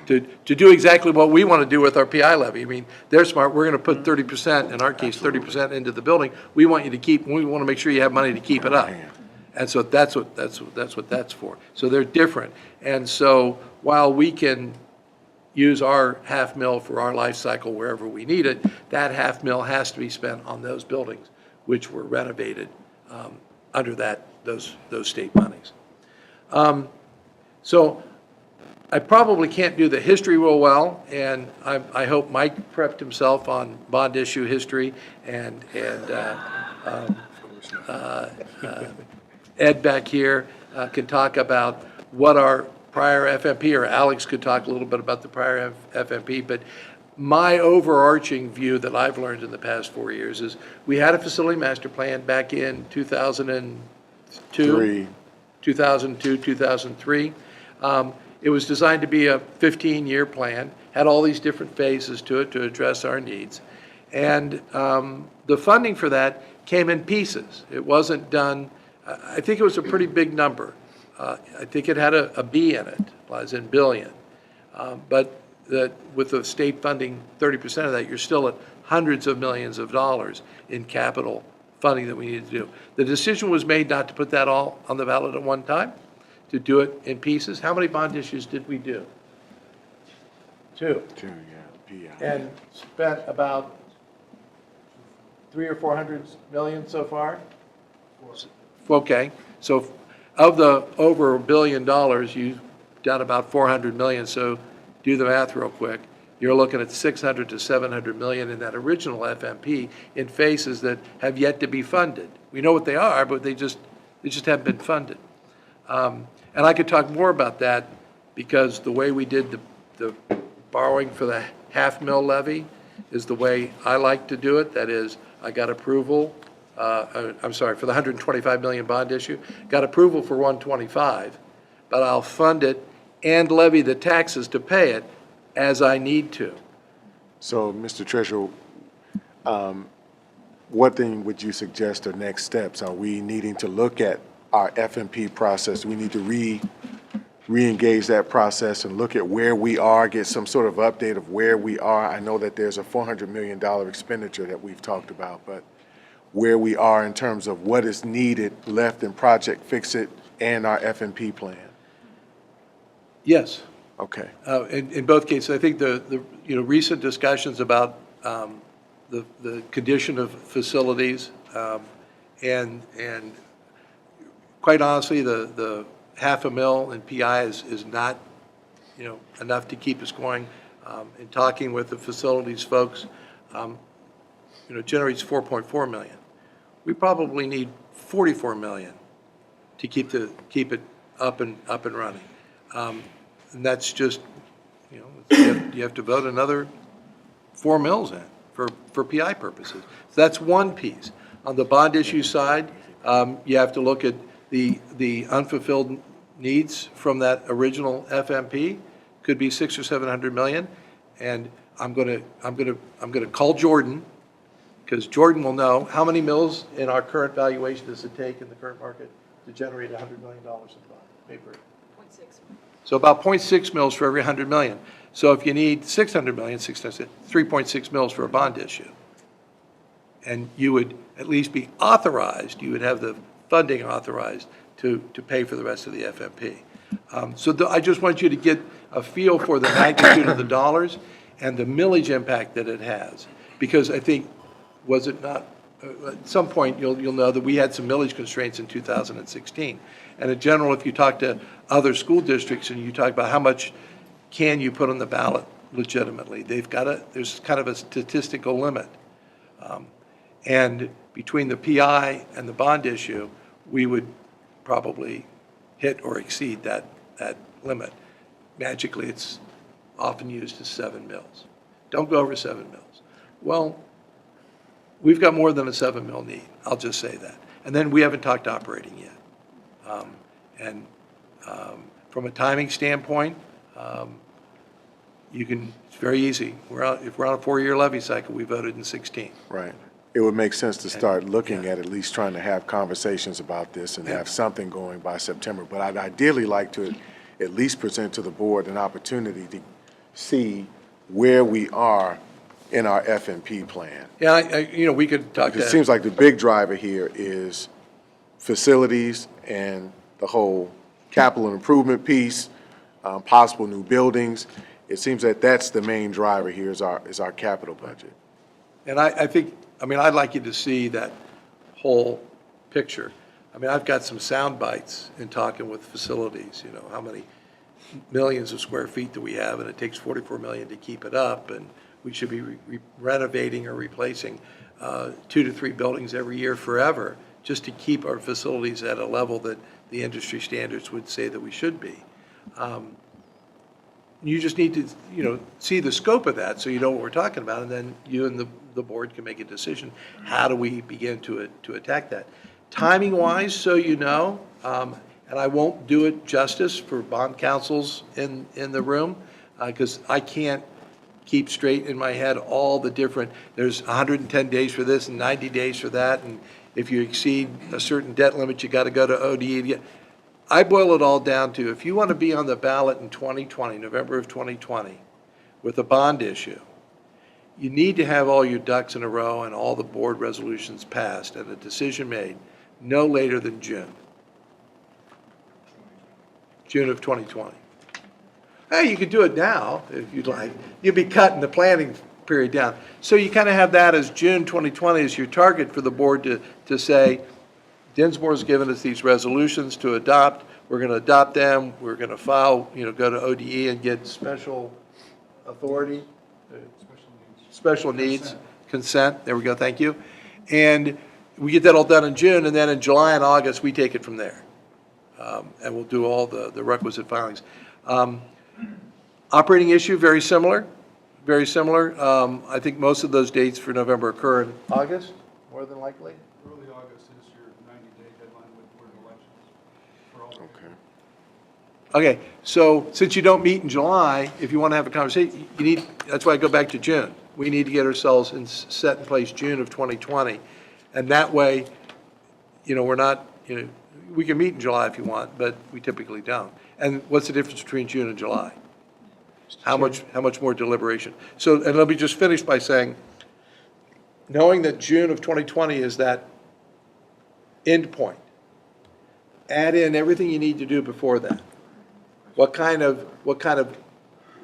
to do exactly what we want to do with our PI levy. I mean, they're smart. We're going to put 30%, in our case, 30% into the building. We want you to we want to make sure you have money to keep it up. And so that's what that's for. So they're different. And so while we can use our $500,000 for our life cycle wherever we need it, that $500,000 has to be spent on those buildings which were renovated under those state monies. So I probably can't do the history real well, and I hope Mike prepped himself on bond issue history, and Ed back here can talk about what our prior FMP, or Alex could talk a little bit about the prior FMP, but my overarching view that I've learned in the past 4 years is we had a facility master plan back in 2002, 2003. It was designed to be a 15-year plan, had all these different phases to it to address our needs. And the funding for that came in pieces. It wasn't done, I think it was a pretty big number. I think it had a B in it, as in billion. But with the state funding 30% of that, you're still at hundreds of millions of dollars in capital funding that we need to do. The decision was made not to put that all on the ballot at one time, to do it in pieces. How many bond issues did we do? Two. PI. And spent about 300 or 400 million so far? Okay, so of the over $1 billion, you've done about 400 million, so do the math real quick. You're looking at 600 to 700 million in that original FMP in phases that have yet to be funded. We know what they are, but they just haven't been funded. And I could talk more about that because the way we did the borrowing for the $500,000 levy is the way I like to do it. That is, I got approval, I'm sorry, for the 125 million bond issue, got approval for 125, but I'll fund it and levy the taxes to pay it as I need to. So, Mr. Treasurer, what then would you suggest are next steps? Are we needing to look at our FMP process? Do we need to re-engage that process and look at where we are, get some sort of update of where we are? I know that there's a $400 million expenditure that we've talked about, but where we are in terms of what is needed left in Project Fix-It and our FMP plan? Yes. Okay. In both cases, I think the recent discussions about the condition of facilities, and quite honestly, the $500,000 in PI is not, enough to keep us going. In talking with the facilities folks, generates 4.4 million. We probably need 44 million to keep it up and running. And that's just, you have to vote another 4 mills in for PI purposes. So that's one piece. On the bond issue side, you have to look at the unfulfilled needs from that original FMP. Could be 600 or 700 million. And I'm gonna call Jordan, because Jordan will know how many mills in our current valuation does it take in the current market to generate $100 million in bond paper. 0.6. So about 0.6 mils for every 100 million. So if you need 600 million, 3.6 mils for a bond issue. And you would at least be authorized, you would have the funding authorized to pay for the rest of the FMP. I just want you to get a feel for the magnitude of the dollars and the millage impact that it has. Because I think, was it not, at some point, you'll know that we had some millage constraints in 2016. And in general, if you talk to other school districts and you talk about how much can you put on the ballot legitimately, there's kind of a statistical limit. And between the PI and the bond issue, we would probably hit or exceed that limit. Magically, it's often used as 7 mils. Don't go over 7 mils. Well, we've got more than a 7 mil need, I'll just say that. And then we haven't talked operating yet. From a timing standpoint, it's very easy. If we're on a 4-year levy cycle, we voted in 16. Right. It would make sense to start looking at least trying to have conversations about this and have something going by September. But I'd ideally like to at least present to the board an opportunity to see where we are in our FMP plan. Yeah, we could talk It seems like the big driver here is facilities and the whole capital improvement piece, possible new buildings. It seems that that's the main driver here is our capital budget. And I think, I'd like you to see that whole picture. I've got some sound bites in talking with facilities, how many millions of square feet do we have, and it takes 44 million to keep it up, and we should be renovating or replacing 2 to 3 buildings every year forever, just to keep our facilities at a level that the industry standards would say that we should be. You just need to, see the scope of that so you know what we're talking about, and then you and the board can make a decision. How do we begin to attack that? Timing-wise, so you know, and I won't do it justice for bond councils in the room, because I can't keep straight in my head all the different, there's 110 days for this and 90 days for that, and if you exceed a certain debt limit, you got to go to ODE. I boil it all down to, if you want to be on the ballot in 2020, November of 2020, with a bond issue, you need to have all your ducks in a row and all the board resolutions passed and a decision made no later than June of 2020. Hey, you could do it now if you'd like. You'd be cutting the planning period down. So you kind of have that as June 2020 as your target for the board to say, Dinsmore's given us these resolutions to adopt. We're going to adopt them. We're going to file, go to ODE and get special authority, special needs, consent. There we go, thank you. And we get that all done in June, and then in July and August, we take it from there. And we'll do all the requisite filings. Operating issue, very similar, very similar. I think most of those dates for November occur in August, more than likely. Early August is your 90-day deadline with board elections for all. Okay. Okay, so since you don't meet in July, if you want to have a conversation, you need, that's why I go back to June. We need to get ourselves set in place June of 2020. And that way, we're not, we can meet in July if you want, but we typically don't. And what's the difference between June and July? How much more deliberation? So, and let me just finish by saying, knowing that June of 2020 is that end point, add in everything you need to do before that. What kind of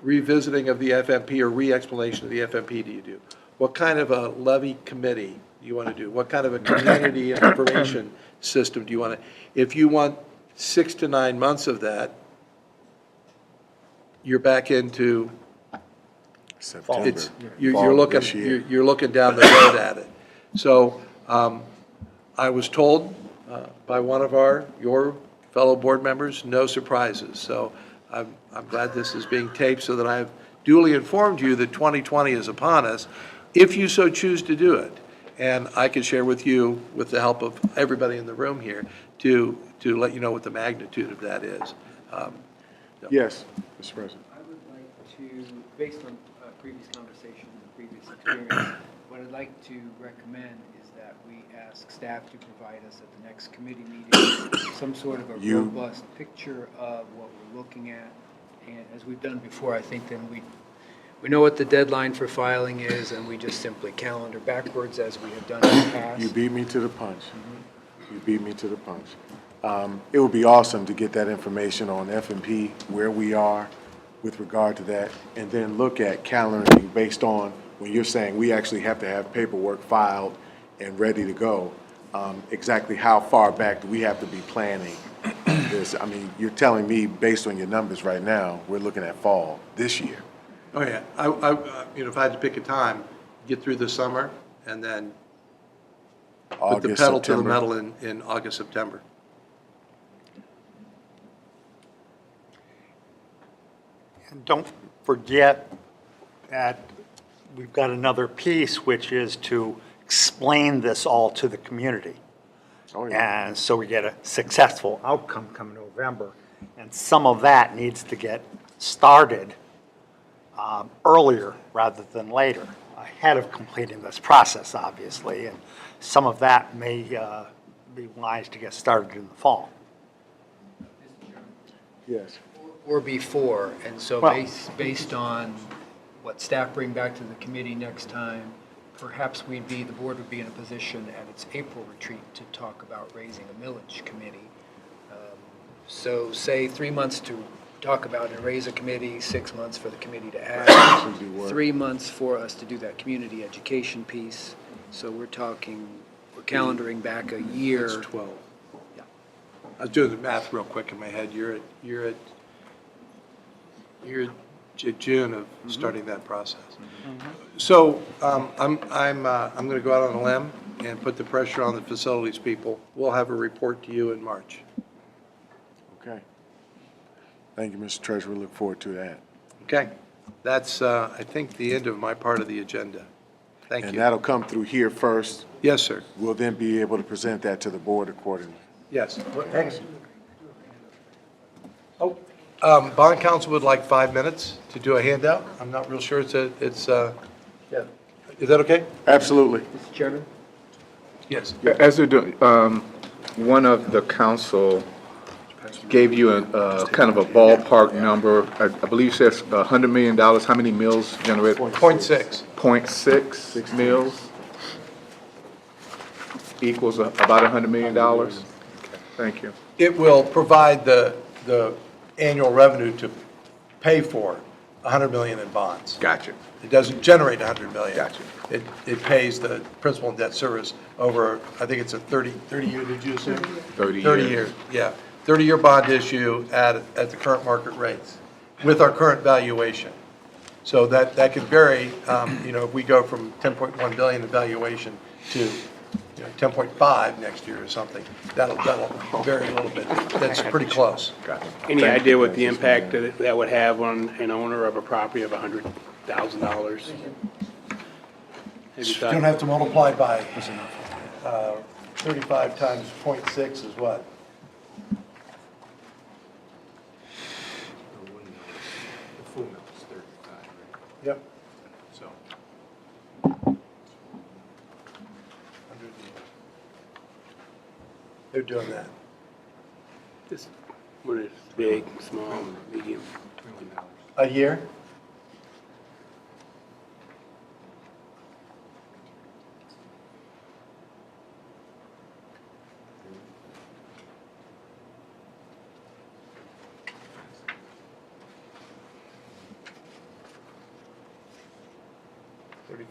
revisiting of the FMP or re-explanation of the FMP do you do? What kind of a levy committee do you want to do? What kind of a community information system do you want to? If you want 6 to 9 months of that, you're back into, September. it's, Fall you're of looking, this year. you're looking down the road at it. So, I was told by one of your fellow board members, no surprises. So I'm glad this is being taped so that I've duly informed you that 2020 is upon us, if you so choose to do it. And I can share with you, with the help of everybody in the room here, to let you know what the magnitude of that is. Yes, Mr. President. I would like to, based on previous conversation and previous experience, what I'd like to recommend is that we ask staff to provide us at the next committee meeting some sort of a You- robust picture of what we're looking at. And as we've done before, I think then we know what the deadline for filing is, and we just simply calendar backwards as we have done in the past. You beat me to the punch. You beat me to the punch. It would be awesome to get that information on F&P, where we are with regard to that, and then look at calendaring based on when you're saying we actually have to have paperwork filed and ready to go. Exactly how far back do we have to be planning this? I mean, you're telling me, based on your numbers right now, we're looking at fall this year. Oh, yeah. If I had to pick a time, get through the summer and then put the August, pedal to the September. metal in August, September. And don't forget that we've got another piece, which is to explain this all to the community. Oh, yeah. And so we get a successful outcome come November. And some of that needs to get started earlier rather than later, ahead of completing this process, obviously. And some of that may be wise to get started in the fall. Yes. Or before, and so Well- based on what staff bring back to the committee next time, perhaps the board would be in a position at its April retreat to talk about raising a millage committee. So say 3 months to talk about and raise a committee, 6 months for the committee to act, Actually do work. 3 months for us to do that community education piece. So we're calendaring back a year. It's 12. Yeah. I was doing the math real quick in my head. You're at June of starting that process. So I'm going to go out on a limb and put the pressure on the facilities people. We'll have a report to you in March. Okay. Thank you, Mr. Treasurer. Look forward to that. Okay? That's, I think, the end of my part of the agenda. Thank And you. that'll come through here first. Yes, sir. We'll then be able to present that to the board accordingly. Yes. Oh, bond counsel would like 5 minutes to do a handout. I'm not real sure it's, is that okay? Absolutely. Mr. Chairman? Yes. As they're doing, one of the council gave you a kind of a ballpark number. I believe it says $100 million. How many mills generated? 0.6. 0.6 mills equals about $100 million. Thank you. It will provide the annual revenue to pay for 100 million in bonds. Gotcha. It doesn't generate 100 million. Gotcha. It pays the principal and debt service over, I think it's a 30-year, did you assume? 30 30 years. years, yeah. 30-year bond issue at the current market rates with our current valuation. So that could vary, if we go from 10.1 billion in valuation to 10.5 next year or something, that'll vary a little bit. That's pretty close. Gotcha. Any idea what the impact that would have on an owner of a property of $100,000? Have you You thought? don't have to multiply by 35 times 0.6 is what? Yep. So, They're doing that. Just what is big, small, medium? A year?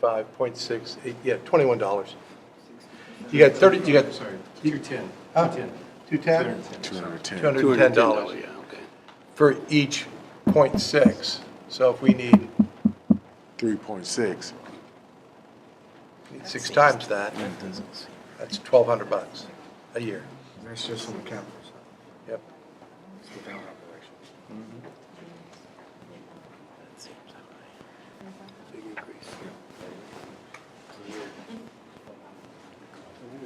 $35.68, yeah, $21. You got 30, you got. Sorry, 210. Huh? 210? 210. $210 Yeah, okay. for each 0.6. So if we need 3.6. 6 times that, that's $1,200 a year. that's just on the capital side. Yep. It's without operations. Big increase.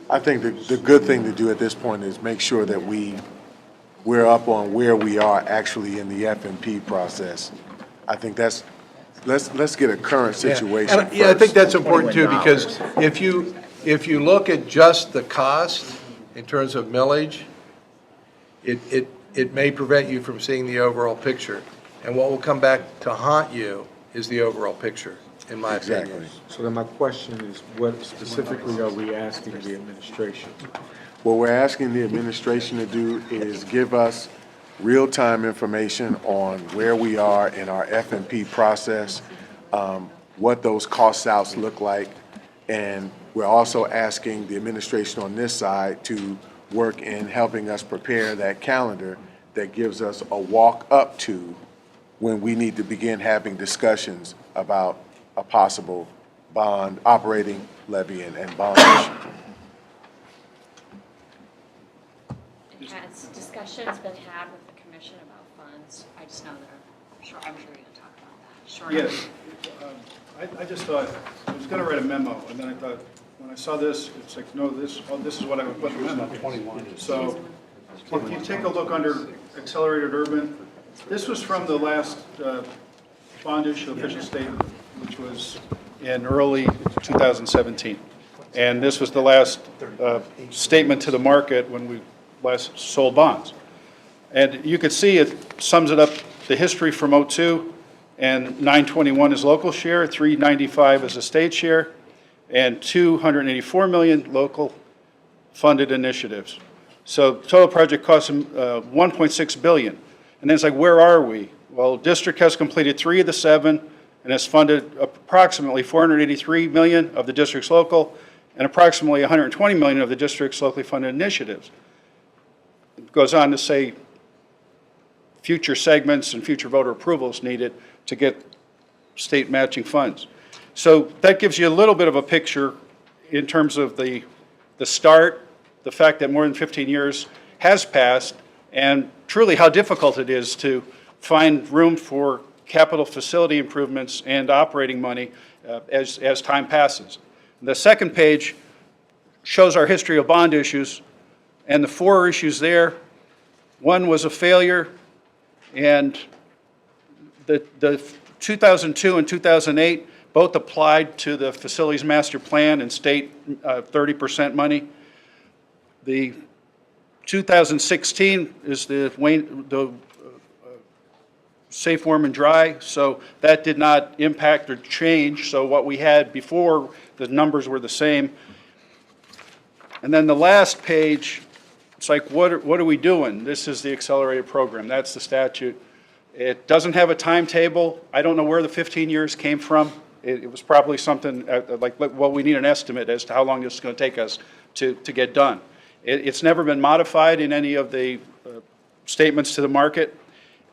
I think the good thing to do at this point is make sure that we're up on where we are actually in the F&P process. I think let's get a current situation And, first. yeah, I think that's important too, because if you look at just the cost in terms of millage, it may prevent you from seeing the overall picture. And what will come back to haunt you is the overall picture, in my opinion. Exactly. So then my question is, what specifically are we asking the administration? What we're asking the administration to do is give us real-time information on where we are in our F&P process, what those cost outs look like, and we're also asking the administration on this side to work in helping us prepare that calendar that gives us a walk up to when we need to begin having discussions about a possible bond, operating levy and bond issue. Has discussions been had with the commission about funds? I just know that, I'm sure you're going to talk about that. Sure. Yes. I just thought, I was going to write a memo, and then I thought, when I saw this, it's like, no, this is what I would put in the memo. So if you take a look under accelerated urban, this was from the last bond issue official statement, which was in early 2017. And this was the last statement to the market when we last sold bonds. And you could see it sums it up, the history from '02, and 921 is local share, 395 is a state share, and 284 million local funded initiatives. So total project costs them 1.6 billion. And then it's like, where are we? Well, district has completed 3 of the 7 and has funded approximately 483 million of the district's local and approximately 120 million of the district's locally funded initiatives. It goes on to say future segments and future voter approvals needed to get state matching funds. So that gives you a little bit of a picture in terms of the start, the fact that more than 15 years has passed, and truly how difficult it is to find room for capital facility improvements and operating money as time passes. The second page shows our history of bond issues, and the 4 issues there, one was a failure, and the 2002 and 2008 both applied to the facilities master plan and state 30% money. The 2016 is the safe, warm, and dry, so that did not impact or change. So what we had before, the numbers were the same. And then the last page, it's like, what are we doing? This is the accelerated program. That's the statute. It doesn't have a timetable. I don't know where the 15 years came from. It was probably something like, well, we need an estimate as to how long this is going to take us to get done. It's never been modified in any of the statements to the market.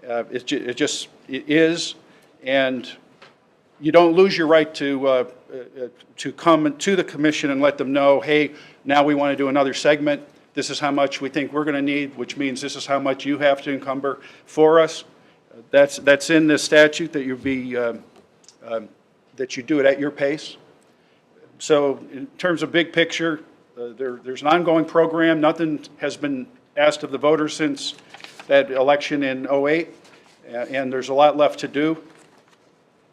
It is, and you don't lose your right to come to the commission and let them know, hey, now we want to do another segment. This is how much we think we're going to need, which means this is how much you have to encumber for us. That's in the statute that that you do it at your pace. So in terms of big picture, there's an ongoing program. Nothing has been asked of the voters since that election in '08, and there's a lot left to do.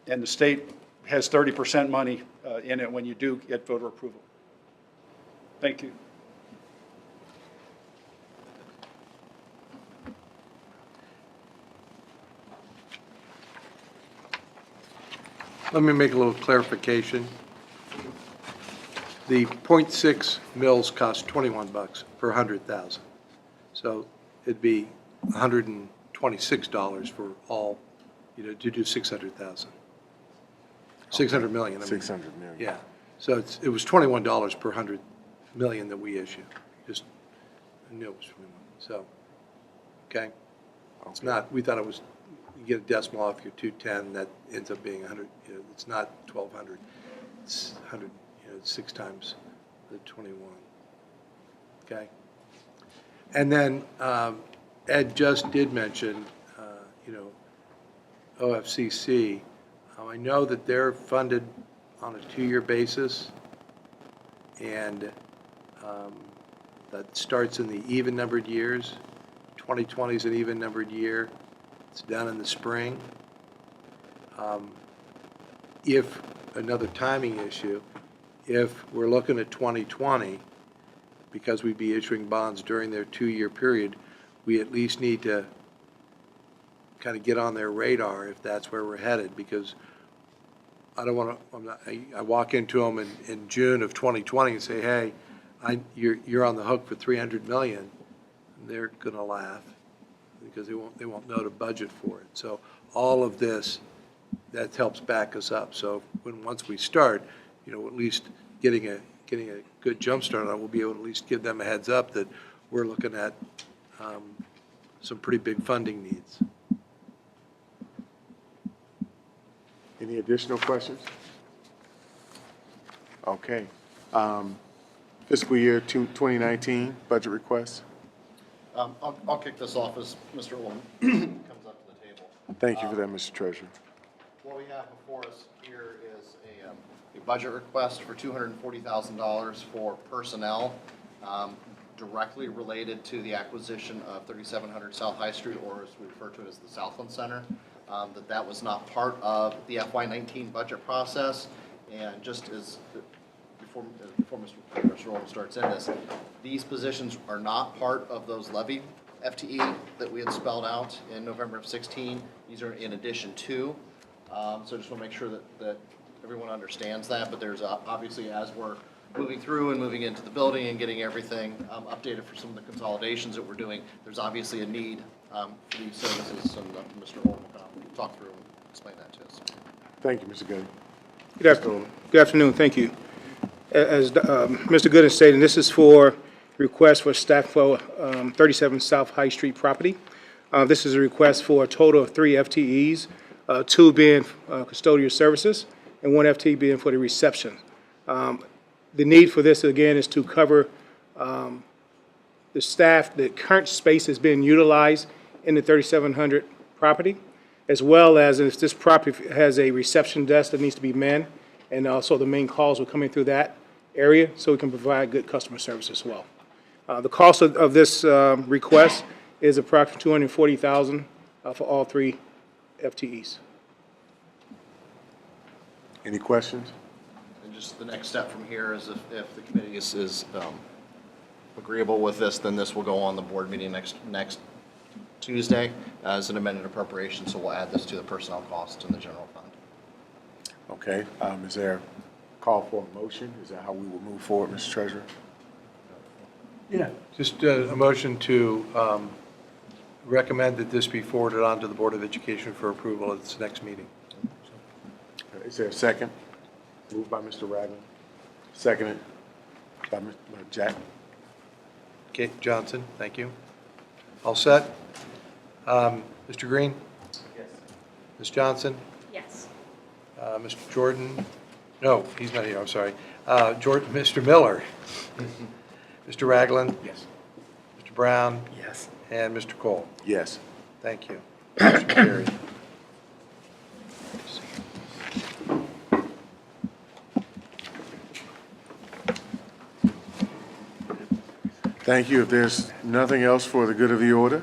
And the state has 30% money in it when you do get voter approval. Thank you. Let me make a little clarification. The .6 mils cost $21 per 100,000. So it'd be $126 for all, to do 600,000. 600 million. I mean. 600 million. Yeah. So it was $21 per 100 million that we issued. Just, I knew it was 21. So, okay? It's not, we thought it was, you get a decimal off your 210, that ends up being 100, it's not 1,200. It's 100, it's 6 times the 21. Okay? And then Ed just did mention, OFCC. I know that they're funded on a 2-year basis, and that starts in the even-numbered years. 2020 is an even-numbered year. It's done in the spring. If, another timing issue, if we're looking at 2020, because we'd be issuing bonds during their 2-year period, we at least need to kind of get on their radar if that's where we're headed, because I don't want to, I walk into them in June of 2020 and say, hey, you're on the hook for $300 million, and they're going to laugh because they won't know to budget for it. So all of this, that helps back us up. So once we start, at least getting a good jump start on it, we'll be able to at least give them a heads up that we're looking at some pretty big funding needs. Any additional questions? Okay. Fiscal year 2019 budget requests. I'll kick this off as Mr. Olin comes up to the table. Thank you for that, Mr. Treasurer. What we have before us here is a budget request for $240,000 for personnel directly related to the acquisition of 3700 South High Street, or as we refer to it as the Southland Center. That was not part of the FY19 budget process, and just as before Mr. Olin starts in this, these positions are not part of those levy FTE that we had spelled out in November of 16. These are in addition to. So I just want to make sure that everyone understands that, but there's obviously, as we're moving through and moving into the building and getting everything updated for some of the consolidations that we're doing, there's obviously a need for these services, and Mr. Olin will talk through and explain that to us. Thank you, Mr. Goody. Good afternoon, thank you. As Mr. Gooden stated, this is for request for staff for 37 South High Street property. This is a request for a total of 3 FTEs, 2 being custodial services, and 1 FTE being for the reception. The need for this, again, is to cover the staff, the current space is being utilized in the 3700 property, as well as if this property has a reception desk that needs to be manned, and also the main calls are coming through that area, so we can provide good customer service as well. The cost of this request is approximately $240,000 for all 3 FTEs. Any questions? And just the next step from here is if the committee is agreeable with this, then this will go on the board meeting next Tuesday as an amended appropriation, so we'll add this to the personnel cost in the general fund. Okay. Is there a call for a motion? Is that how we will move forward, Mr. Treasurer? Yeah. Just a motion to recommend that this be forwarded on to the Board of Education for approval at its next meeting. Is there a second? Moved by Mr. Ragland, seconded by Mr. Jack. Kate Johnson, thank you. All set? Mr. Green? Yes. Ms. Johnson? Yes. Mr. Jordan? No, he's not here, I'm sorry. Mr. Miller? Mr. Ragland? Yes. Mr. Brown? Yes. And Mr. Cole? Yes. Thank you. Motion carried. Thank you. If there's nothing else for the good of the order,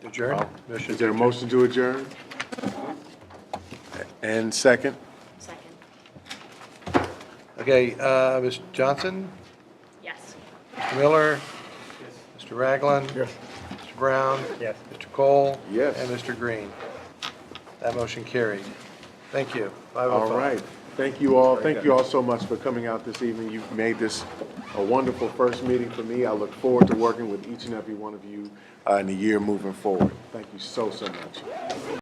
Adjourn? Motion is there a motion to adjourn? And second? Second. Okay, Ms. Johnson? Yes. Mr. Miller? Mr. Ragland? Yes. Mr. Brown? Yes. Mr. Cole? Yes. And Mr. Green? That motion carried. Thank you. All right. Thank you all. Thank you all so much for coming out this evening. You've made this a wonderful first meeting for me. I look forward to working with each and every one of you in the year moving forward. Thank you so, so much.